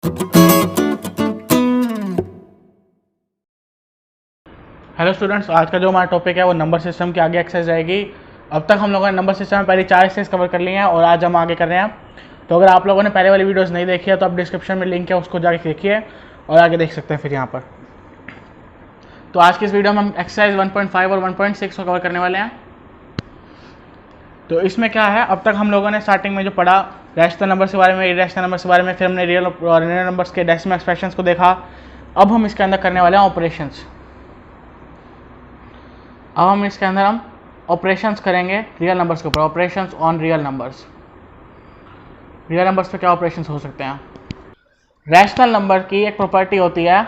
Hello students, आज का जो हमारा टॉपिक है वो नंबर सिस्टम की आगे एक्सरसाइज रहेगी। अब तक हम लोगों ने नंबर सिस्टम में पहले 4 एक्सरसाइज कवर कर लिए हैं और आज हम आगे कर रहे हैं। तो अगर आप लोगों ने पहले वाली वीडियोस नहीं देखी है तो आप डिस्क्रिप्शन में लिंक है, उसको जाके देखिए और आगे देख सकते हैं फिर यहाँ पर। तो आज की इस वीडियो में हम एक्सरसाइज 1.5 और 1.6 को कवर करने वाले हैं। तो इसमें क्या है, अब तक हम लोगों ने स्टार्टिंग में जो पढ़ा रैशनल नंबर के बारे में, इरेशनल नंबर के बारे में, फिर हमने रियल और रियल नंबर्स के डेसिमल एक्सप्रेशंस को देखा। अब हम इसके अंदर करने वाले हैं ऑपरेशंस। अब हम इसके अंदर हम ऑपरेशंस करेंगे रियल नंबर्स के ऊपर, operations on real numbers. Real numbers पे क्या ऑपरेशंस हो सकते हैं। रैशनल नंबर की एक प्रॉपर्टी होती है,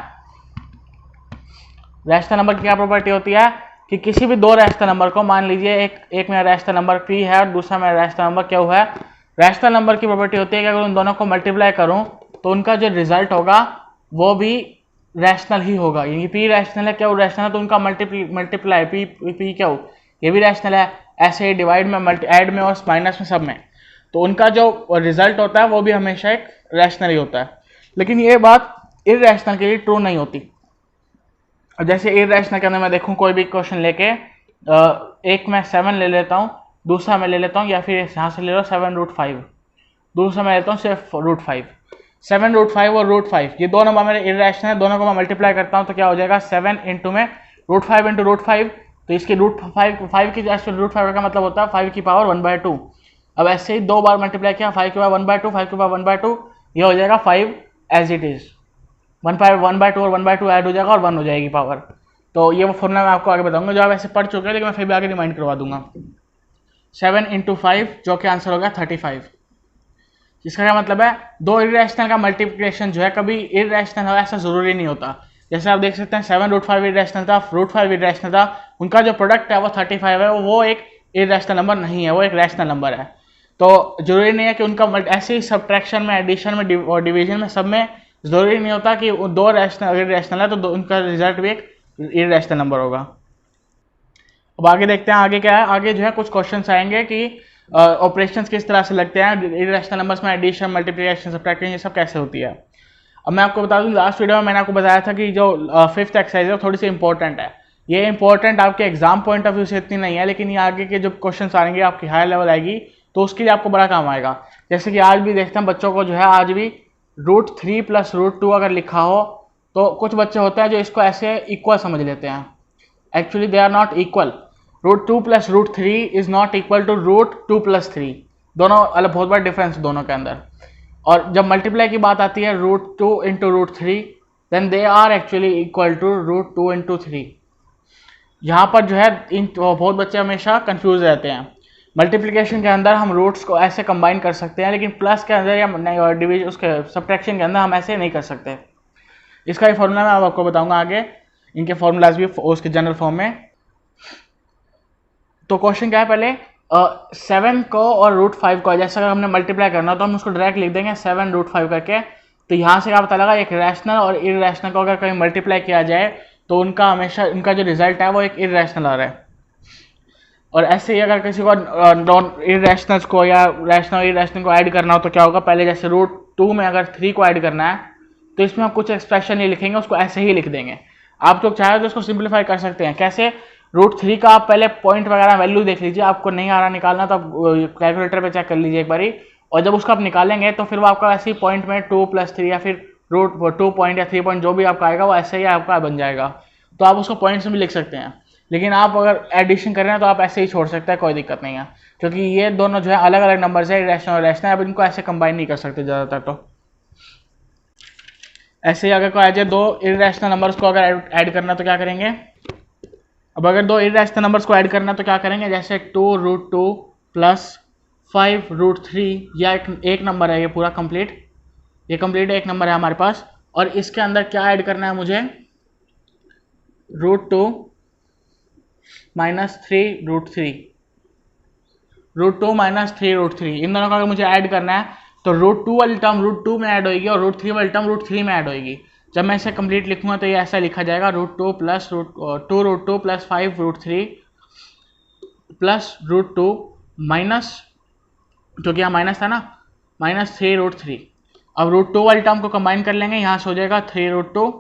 रैशनल नंबर की क्या प्रॉपर्टी होती है कि किसी भी दो रैशनल नंबर को, मान लीजिए एक मेरा रैशनल नंबर p है और दूसरा मेरा रैशनल नंबर q है। रैशनल नंबर की प्रॉपर्टी होती है कि अगर उन दोनों को मल्टीप्लाई करूं तो उनका जो रिजल्ट होगा वो भी रैशनल ही होगा। यानी p रैशनल है, q रैशनल है, तो उनका मल्टीप्लाई p q ये भी रैशनल है। ऐसे डिवाइड में, ऐड में और माइनस में, सब में, तो उनका जो रिजल्ट होता है वो भी हमेशा एक रैशनल ही होता है। लेकिन ये बात इररैशनल के लिए ट्रू नहीं होती। जैसे इररैशनल के अंदर मैं देखूं कोई भी क्वेश्चन लेके, एक मैं 7 ले लेता हूँ, दूसरा मैं ले लेता हूँ, या फिर यहाँ से ले लो 7√5, दूसरा मैं लेता हूँ सिर्फ √5। 7√5 और √5 ये दो नंबर मेरे इररैशनल है, दोनों को मैं मल्टीप्लाई करता हूँ तो क्या हो जाएगा 7 इंटू में √5 इंटू √5। तो इसकी √5 की √5 का मतलब होता है 5 की पावर 1/2। अब ऐसे ही दो बार मल्टीप्लाई किया, 5 की पावर 1/2, 5 की पावर 1/2, ये हो जाएगा 5 एज इट इज। 1/2 और 1/2 ऐड हो जाएगा और 1 हो जाएगी पावर। तो ये वो फॉर्मूला मैं आपको आगे बताऊंगा, जो आप ऐसे पढ़ चुके हैं, लेकिन मैं फिर भी आगे रिमाइंड करवा दूंगा। 7 इंटू 5 जो कि आंसर होगा 35। इसका क्या मतलब है, दो इररैशनल का मल्टीप्लिकेशन जो है कभी इररैशनल हो ऐसा जरूरी नहीं होता। जैसे आप देख सकते हैं 7√5 इररैशनल था, √5 इररैशनल था, उनका जो प्रोडक्ट है वो 35 है, वो एक इररैशनल नंबर नहीं है, वो एक रैशनल नंबर है। तो जरूरी नहीं है कि उनका ऐसे ही सब्ट्रैक्शन में, एडिशन में और डिवीजन में, सब में जरूरी नहीं होता कि दो रैशनल अगर रैशनल है तो उनका रिजल्ट भी एक इररैशनल नंबर होगा। अब आगे देखते हैं आगे क्या है। आगे जो है कुछ क्वेश्चंस आएंगे कि ऑपरेशंस किस तरह से लगते हैं, इररैशनल नंबर्स में एडिशन, मल्टीप्लिकेशन, सब्ट्रैक्शन, ये सब कैसे होती है। अब मैं आपको बता दूं, लास्ट वीडियो में मैंने आपको बताया था कि जो 5th एक्सरसाइज है थोड़ी सी इंपॉर्टेंट है। ये इंपॉर्टेंट आपके एग्जाम पॉइंट ऑफ व्यू से इतनी नहीं है, लेकिन ये आगे के जो क्वेश्चन आएंगे आपकी हायर लेवल आएगी तो उसके लिए आपको बड़ा काम आएगा। जैसे कि आज भी देखते हैं बच्चों को जो है, आज भी √3 + √2 अगर लिखा हो तो कुछ बच्चे होते हैं जो इसको ऐसे इक्वल समझ लेते हैं। Actually they are not equal. √2 + √3 is not equal to √2 + 3। दोनों अलग, बहुत बड़ा डिफरेंस दोनों के अंदर। और जब मल्टीप्लाई की बात आती है √2 into √3, then they are actually equal to √2 into 3। यहाँ पर जो है इन बहुत बच्चे हमेशा कंफ्यूज रहते हैं। मल्टीप्लिकेशन के अंदर हम रूट्स को ऐसे कंबाइन कर सकते हैं, लेकिन प्लस के अंदर या डिवीजन, उसके सब्ट्रैक्शन के अंदर हम ऐसे नहीं कर सकते। इसका ही फॉर्मूला मैं आपको बताऊंगा आगे, इनके फॉर्मूलाज भी उसके जनरल फॉर्म में। तो क्वेश्चन क्या है, पहले 7 को और √5 को जैसे अगर हमने मल्टीप्लाई करना तो हम उसको डायरेक्ट लिख देंगे 7√5 करके। तो यहाँ से क्या पता लगा, एक रैशनल और इररैशनल को अगर कहीं मल्टीप्लाई किया जाए तो उनका हमेशा, उनका जो रिजल्ट है वो एक इररैशनल आ रहा है। और ऐसे ही अगर किसी को नॉन इररैशनल्स को या रैशनल इररैशनल को ऐड करना हो तो क्या होगा, पहले जैसे √2 में अगर 3 को ऐड करना है तो इसमें हम कुछ एक्सप्रेशन नहीं लिखेंगे, उसको ऐसे ही लिख देंगे। आप लोग चाहे तो उसको सिंप्लीफाई कर सकते हैं। कैसे, √3 का आप पहले पॉइंट वगैरह वैल्यू देख लीजिए, आपको नहीं आ रहा निकालना तो आप कैलकुलेटर पे चेक कर लीजिए एक बारी, और जब उसको आप निकालेंगे तो फिर वो आपका ऐसे ही पॉइंट में 2 + 3 या फिर √2 पॉइंट या 3 पॉइंट जो भी आपका आएगा वो ऐसे ही आपका बन जाएगा। तो आप उसको पॉइंट्स में भी लिख सकते हैं। लेकिन आप अगर एडिशन कर रहे हैं तो आप ऐसे ही छोड़ सकते हैं, कोई दिक्कत नहीं है, क्योंकि ये दोनों जो है अलग अलग नंबर है, इररैशनल और रैशनल। अब इनको ऐसे कंबाइन नहीं कर सकते ज़्यादातर। तो ऐसे ही अगर कोई आ जाए दो इररैशनल नंबर्स को अगर ऐड करना तो क्या करेंगे। अब अगर दो इररैशनल नंबर्स को ऐड करना तो क्या करेंगे, जैसे 2√2 + 5√3, या एक नंबर है ये पूरा कंप्लीट, ये कंप्लीट एक नंबर है हमारे पास, और इसके अंदर क्या ऐड करना है मुझे, √2 - 3√3, √2 - 3√3, इन दोनों का अगर मुझे ऐड करना है तो √2 वाली टर्म √2 में ऐड होगी और √3 वाली टर्म √3 में ऐड होगी। जब मैं इसे कंप्लीट लिखूंगा तो ये ऐसा लिखा जाएगा, √2 + 5√3 प्लस √2 माइनस, जो कि यहाँ माइनस था ना, -3√3। अब √2 वाली टर्म को कंबाइन कर लेंगे, यहाँ से हो जाएगा 3√2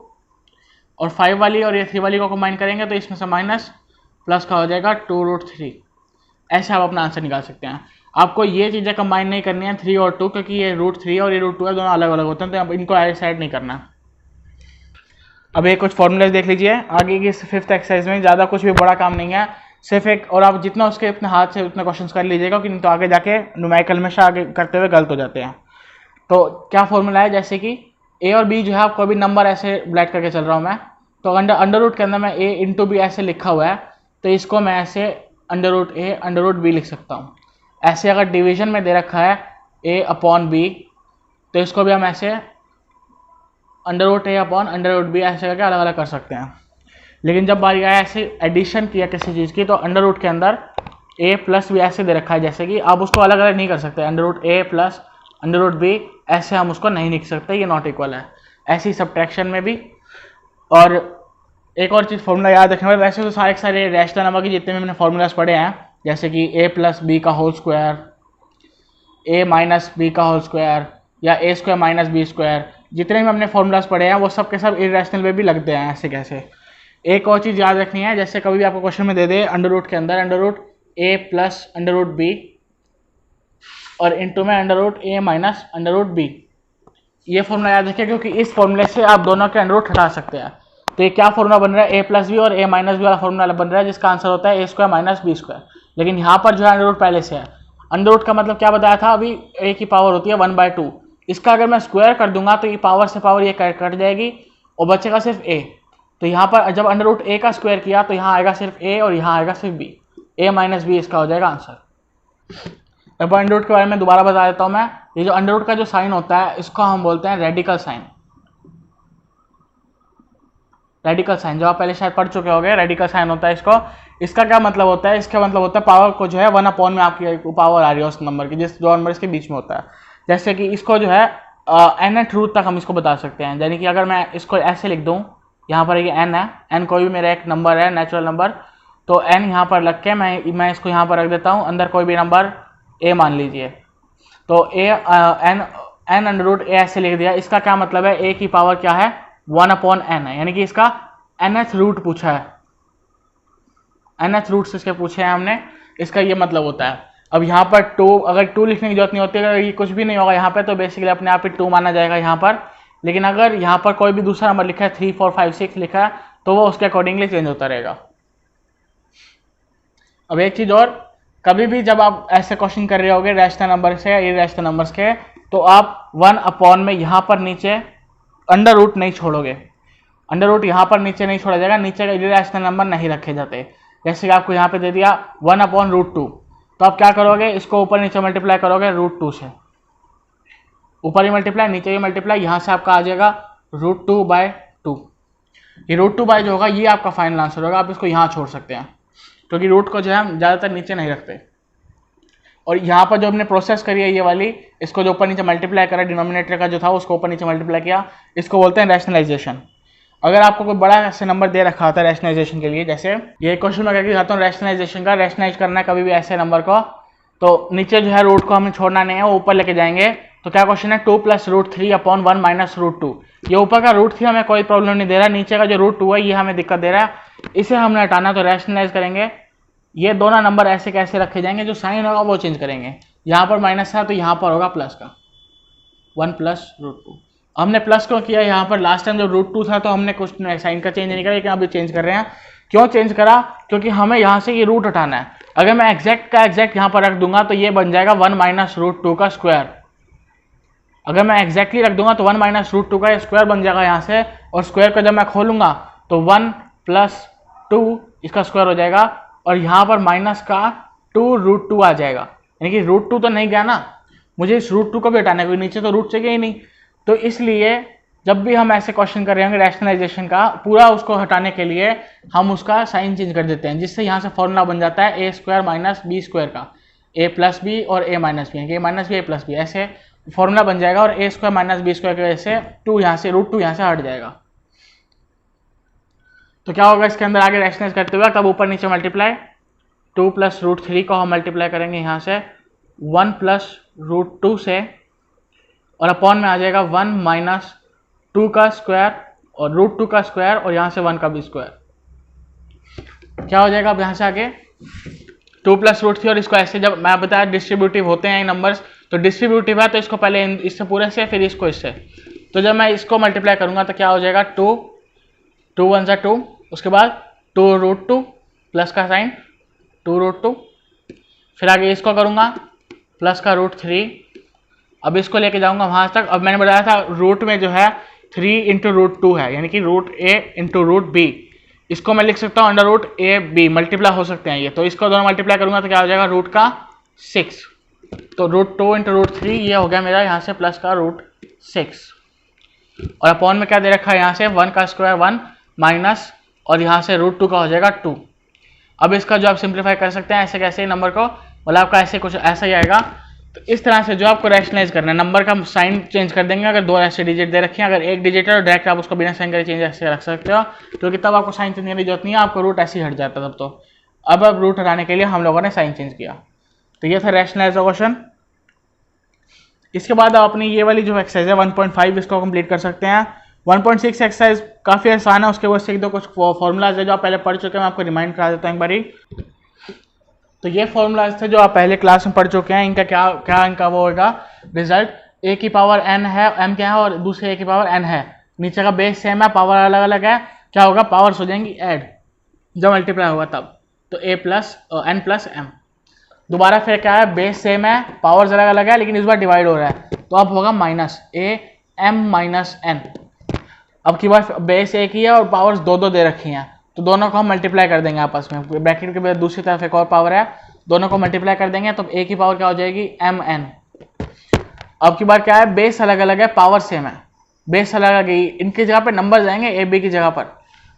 और 5 वाली और ये 3 वाली को कंबाइन करेंगे तो इसमें से माइनस प्लस का हो जाएगा 2√3। ऐसे आप अपना आंसर निकाल सकते हैं। आपको ये चीज़ें कंबाइन नहीं करनी है 3 और 2, क्योंकि ये √3 और ये √2 है, दोनों अलग अलग होते हैं, तो अब इनको ऐड नहीं करना। अब ये कुछ फॉर्मूलाज देख लीजिए आगे की 5th एक्सरसाइज में। ज़्यादा कुछ भी बड़ा काम नहीं है, सिर्फ एक, और आप जितना उसके अपने हाथ से उतने क्वेश्चंस कर लीजिएगा, कि नहीं तो आगे जाके न्यूमेरिकल में आगे करते हुए गलत हो जाते हैं। तो क्या फॉर्मूला है, जैसे कि a और b जो है, कोई भी नंबर ऐसे ब्लैक करके चल रहा हूँ मैं, तो अंडर रूट के अंदर मैं a इंटू बी ऐसे लिखा हुआ है, तो इसको मैं ऐसे √a √b लिख सकता हूँ। ऐसे अगर डिवीजन में दे रखा है a/b, तो इसको भी हम ऐसे √a √b ऐसे करके अलग अलग कर सकते हैं। लेकिन जब बारी आया ऐसे एडिशन किया किसी चीज़ की, तो अंडर रूट के अंदर a प्लस बी ऐसे दे रखा है, जैसे कि आप उसको अलग अलग नहीं कर सकते, √a प्लस √b ऐसे हम उसको नहीं लिख सकते, ये नॉट इक्वल है। ऐसी सब्ट्रैक्शन में भी। और एक और चीज़ फॉर्मूला याद रखना है, वैसे तो सारे रैशनल नंबर के जितने भी मैंने फॉर्मूलाज पढ़े हैं, जैसे कि a प्लस बी का whole square, a minus B का होल स्क्वायर, या a square minus B square, जितने भी हमने फॉर्मूलाज पढ़े हैं वो सब के सब इरेशनल में भी लगते हैं ऐसे कैसे। एक और चीज़ याद रखनी है, जैसे कभी भी आपको क्वेश्चन में दे दे अंडर रूट के अंदर √a प्लस √b और इंटू में √a माइनस √b, ये फॉर्मूला याद रखिए, क्योंकि इस फॉर्मूले से आप दोनों के अंडर रूट हटा सकते हैं। तो ये क्या फॉर्मूला बन रहा है, a प्लस बी और a माइनस बी वाला फॉर्मूला बन रहा है, जिसका आंसर होता है a square minus B square. लेकिन यहाँ पर जो है अंडर रूट पहले से है। अंडर रूट का मतलब क्या बताया था अभी, a की पावर होती है 1/2, इसका अगर मैं स्क्वायर कर दूंगा तो ये पावर से पावर ये कट जाएगी और बचेगा सिर्फ a। तो यहाँ पर जब अंडर रूट a का स्क्वायर किया तो यहाँ आएगा सिर्फ a और यहाँ आएगा सिर्फ b, a माइनस बी इसका हो जाएगा आंसर। अब अंडर रूट के बारे में दोबारा बता देता हूँ मैं। ये जो अंडर रूट का जो साइन होता है, इसको हम बोलते हैं रेडिकल साइन। रेडिकल साइन जो आप पहले शायद पढ़ चुके होंगे, रेडिकल साइन होता है इसको। इसका क्या मतलब होता है, इसका मतलब होता है पावर को जो है 1/, में आपकी पावर आ रही है उस नंबर की, जिस दो नंबर इसके बीच में होता है। जैसे कि इसको जो है nth रूट तक हम इसको बता सकते हैं। यानी कि अगर मैं इसको ऐसे लिख दूँ, यहाँ पर ये n है, n कोई भी मेरा एक नंबर है, नेचुरल नंबर, तो n यहाँ पर रख के मैं इसको यहाँ पर रख देता हूँ, अंदर कोई भी नंबर a मान लीजिए, तो n अंडर रूट a ऐसे लिख दिया। इसका क्या मतलब है, a की पावर क्या है 1/n है, यानी कि इसका nth रूट पूछा है, nth रूट से इसके पूछे हैं हमने, इसका ये मतलब होता है। अब यहाँ पर 2, अगर 2 लिखने की जरूरत नहीं होती, अगर ये कुछ भी नहीं होगा यहाँ पे, तो बेसिकली अपने आप ही 2 माना जाएगा यहाँ पर। लेकिन अगर यहाँ पर कोई भी दूसरा नंबर लिखा है, 3 4 5 6 लिखा है, तो वो उसके अकॉर्डिंगली चेंज होता रहेगा। अब एक चीज और, कभी भी जब आप ऐसे क्वेश्चन कर रहे होगे रैशनल नंबर से या इरैशनल नंबर्स के, तो आप 1/, में यहाँ पर नीचे अंडर रूट नहीं छोड़ोगे। अंडर रूट यहाँ पर नीचे नहीं छोड़ा जाएगा, नीचे इरैशनल नंबर नहीं रखे जाते। जैसे कि आपको यहाँ पे दे दिया 1/√2, तो आप क्या करोगे, इसको ऊपर नीचे मल्टीप्लाई करोगे √2 से, ऊपर ही मल्टीप्लाई नीचे ही मल्टीप्लाई, यहाँ से आपका आ जाएगा √2/2। ये √2 जो होगा ये आपका फाइनल आंसर होगा। आप इसको यहाँ छोड़ सकते हैं, क्योंकि रूट को जो है हम ज़्यादातर नीचे नहीं रखते। और यहाँ पर जो हमने प्रोसेस करी है ये वाली, इसको जो ऊपर नीचे मल्टीप्लाई करा, डिनोमिनेटर का जो था उसको ऊपर नीचे मल्टीप्लाई किया, इसको बोलते हैं रैशनलाइजेशन। अगर आपको कोई बड़ा ऐसे नंबर दे रखा होता है रैशनलाइजेशन के लिए, जैसे ये क्वेश्चन में करके दिखाता हूँ, रैशनलाइजेशन का रैशनलाइज करना है कभी भी ऐसे नंबर को, तो नीचे जो है रूट को हमें छोड़ना नहीं है, वो ऊपर लेके जाएंगे। तो क्या क्वेश्चन है, 2 + √3/1 - √2। ये ऊपर का √3 हमें कोई प्रॉब्लम नहीं दे रहा, नीचे का जो √2 है ये हमें दिक्कत दे रहा है, इसे हमने हटाना। तो रैशनलाइज करेंगे, ये दोनों नंबर ऐसे कैसे रखे जाएंगे, जो साइन होगा वो चेंज करेंगे। यहाँ पर माइनस है तो यहाँ पर होगा प्लस का, 1 + √2। हमने प्लस क्यों किया, यहाँ पर लास्ट टाइम जब √2 था तो हमने कुछ साइन का चेंज नहीं करा, लेकिन अभी चेंज कर रहे हैं। क्यों चेंज करा, क्योंकि हमें यहाँ से ये रूट हटाना है। अगर मैं एग्जैक्ट का एग्जैक्ट यहाँ पर रख दूंगा तो ये बन जाएगा 1 - √2 का स्क्वायर। अगर मैं एग्जैक्टली रख दूंगा तो 1 - √2 का स्क्वायर बन जाएगा यहाँ से, और स्क्वायर को जब मैं खोलूंगा तो 1 + 2 इसका स्क्वायर हो जाएगा, और यहाँ पर माइनस का 2√2 आ जाएगा। यानी कि √2 तो नहीं गया ना, मुझे इस √2 को भी हटाना है, क्योंकि नीचे तो रूट चाहिए ही नहीं। तो इसलिए जब भी हम ऐसे क्वेश्चन कर रहे होंगे रैशनलाइजेशन का, पूरा उसको हटाने के लिए हम उसका साइन चेंज कर देते हैं, जिससे यहाँ से फॉर्मूला बन जाता है a² - b² का, a + b और a - b, a - b a + b, ऐसे फॉर्मूला बन जाएगा। और a² - b² की वजह से 2 यहाँ से √2 यहाँ से हट जाएगा। तो क्या होगा इसके अंदर आगे रैशनलाइज करते हुए, तब ऊपर नीचे मल्टीप्लाई, 2 + √3 को हम मल्टीप्लाई करेंगे यहाँ से 1 + √2 से, और अपॉन में आ जाएगा 1 माइनस 2 का स्क्वायर और रूट 2 का स्क्वायर और यहाँ से 1 का भी स्क्वायर। क्या हो जाएगा अब यहाँ से आगे 2 प्लस रूट 3, और इसको ऐसे जब मैं बताया डिस्ट्रीब्यूटिव होते हैं नंबर्स, तो डिस्ट्रीब्यूटिव है तो इसको पहले इससे पूरे से फिर इसको इससे, तो जब मैं इसको मल्टीप्लाई करूंगा तो क्या हो जाएगा 2 2 1 सा 2, उसके बाद 2 रूट 2 प्लस का साइन 2 रूट 2, फिर आगे इसको करूंगा प्लस का रूट 3, अब इसको लेके जाऊंगा वहां तक। अब मैंने बताया था रूट में जो है 3 इंटू रूट 2 है, यानी कि root A into root B, इसको मैं लिख सकता हूँ under root A B, multiply हो सकते हैं ये, तो इसको दोनों मल्टीप्लाई करूंगा तो क्या हो जाएगा रूट का 6, तो रूट 2 इंटू रूट 3 ये हो गया मेरा यहाँ से प्लस का रूट 6, और अपॉन में क्या दे रखा है यहाँ से 1 का स्क्वायर 1 माइनस, और यहाँ से रूट 2 का हो जाएगा 2। अब इसका जो आप सिंप्लीफाई कर सकते हैं ऐसे कैसे नंबर को, मतलब आपका ऐसे कुछ ऐसा ही आएगा। तो इस तरह से जो आपको रैशनलाइज करना है, नंबर का साइन चेंज कर देंगे, अगर 2 ऐसे डिजिट दे रखे हैं, अगर एक डिजिट है तो डायरेक्ट आप उसको बिना साइन करे चेंज ऐसे रख सकते हो, क्योंकि तब आपको साइन चेंज करने की जरूरत नहीं है, आपको रूट ऐसे ही हट जाता तब तो। अब रूट हटाने के लिए हम लोगों ने साइन चेंज किया, तो ये था रैशनलाइज क्वेश्चन। इसके बाद आप अपनी ये वाली जो एक्सरसाइज है 1.5 इसको कंप्लीट कर सकते हैं। 1.6 एक्सरसाइज काफ़ी आसान है, उसके बाद सीख दो कुछ फॉर्मूलाज है जो आप पहले पढ़ चुके हैं, मैं आपको रिमाइंड करा देता हूँ एक बारी। तो ये फॉर्मूलाज थे जो आप पहले क्लास में पढ़ चुके हैं, इनका क्या इनका वो होगा रिजल्ट, ए की पावर एन है, एम क्या है, और दूसरे ए की पावर एन है, नीचे का बेस सेम है, पावर अलग अलग है, क्या होगा पावर्स हो जाएंगी ऐड जब मल्टीप्लाई होगा तब, तो ए प्लस एन प्लस एम। दोबारा फिर क्या है बेस सेम है, पावर्स अलग अलग है, लेकिन इस बार डिवाइड हो रहा है, तो अब होगा minus A M minus N. अब की बार बेस एक ही है और पावर्स दो दो दे रखी हैं, तो दोनों को हम मल्टीप्लाई कर देंगे आपस में, ब्रैकेट के बाद दूसरी तरफ एक और पावर है, दोनों को मल्टीप्लाई कर देंगे, तो ए की पावर क्या हो जाएगी एम एन। अब की बार क्या है बेस अलग अलग है, पावर सेम है, बेस अलग अलग है, इनकी जगह पे नंबर जाएंगे ए बी की जगह पर,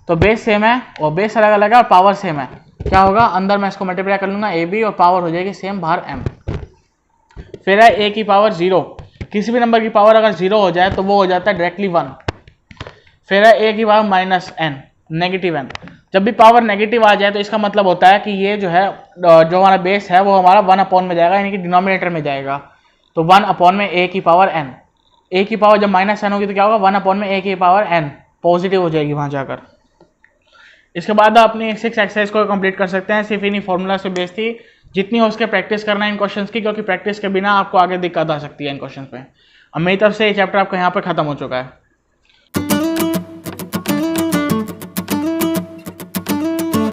तो बेस सेम है और बेस अलग अलग है और पावर सेम है, क्या होगा अंदर मैं इसको मल्टीप्लाई कर लूंगा ए बी और पावर हो जाएगी सेम बाहर एम। फिर है ए की पावर 0, किसी भी नंबर की पावर अगर 0 हो जाए तो वो हो जाता है डायरेक्टली 1। फिर है ए की power minus N, negative N, जब भी पावर नेगेटिव आ जाए तो इसका मतलब होता है कि ये जो है जो हमारा बेस है वो हमारा 1 अपॉन में जाएगा, यानी कि डिनोमिनेटर में जाएगा, तो 1 अपॉन में ए की पावर एन, ए की पावर जब माइनस एन होगी तो क्या होगा 1 अपॉन में ए की पावर एन, पॉजिटिव हो जाएगी वहां जाकर। इसके बाद आप अपनी 6 एक्सरसाइज को कंप्लीट कर सकते हैं, सिर्फ इन्हीं फॉर्मूला से बेस थी, जितनी हो उसके प्रैक्टिस करना है इन क्वेश्चंस की, क्योंकि प्रैक्टिस के बिना आपको आगे दिक्कत आ सकती है इन क्वेश्चंस पे। अब मेरी तरफ से ये चैप्टर आपका यहाँ पर खत्म हो चुका है।